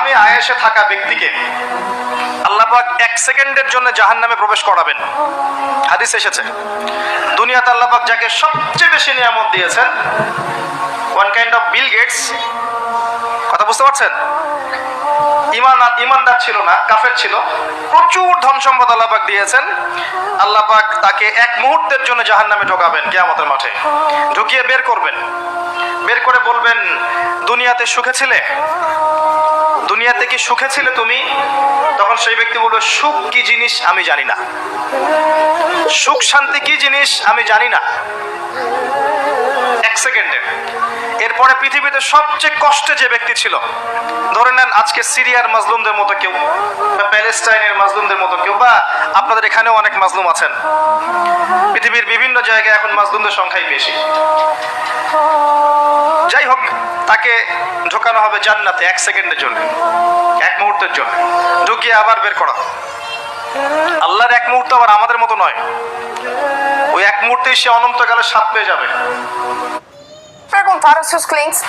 হারামে আয়েশে থাকা ব্যক্তিকে আল্লাহ পাক 1 সেকেন্ডের জন্য জাহান্নামে প্রবেশ করাবেন। হাদিস এসেছে, দুনিয়াতে আল্লাহ পাক যাকে সবচেয়ে বেশি নিয়ামত দিয়েছেন, one kind of Bill Gates, কথা বুঝতে পারছেন? ইমানদার ছিল না, কাফের ছিল, প্রচুর ধন সম্পদ আল্লাহ পাক দিয়েছেন। আল্লাহ পাক তাকে 1 মুহূর্তের জন্য জাহান্নামে ঢোকাবেন কিয়ামতের মাঠে, ঢুকিয়ে বের করবেন, বের করে বলবেন দুনিয়াতে সুখে ছিলে, দুনিয়াতে কি সুখে ছিলে তুমি? তখন সেই ব্যক্তি বলবে সুখ কি জিনিস আমি জানি না, সুখ শান্তি কি জিনিস আমি জানি না। 1 সেকেন্ডে। এরপরে পৃথিবীতে সবচেয়ে কষ্টে যে ব্যক্তি ছিল, ধরে নেন আজকে সিরিয়ার মাজলুমদের মতো কেউ, বা প্যালেস্টাইনের মাজলুমদের মতো কেউ, বা আপনাদের এখানেও অনেক মাজলুম আছেন, পৃথিবীর বিভিন্ন জায়গায় এখন মাজলুমদের সংখ্যাই বেশি। যাই হোক, তাকে ঢোকানো হবে জান্নাতে 1 সেকেন্ডের জন্য, 1 মুহূর্তের জন্য, ঢুকিয়ে আবার বের করা। আল্লাহর 1 মুহূর্ত আবার আমাদের মতো নয়, ওই 1 মুহূর্তেই সে অনন্তকালের স্বাদ পেয়ে যাবে। Perguntaram se os clientes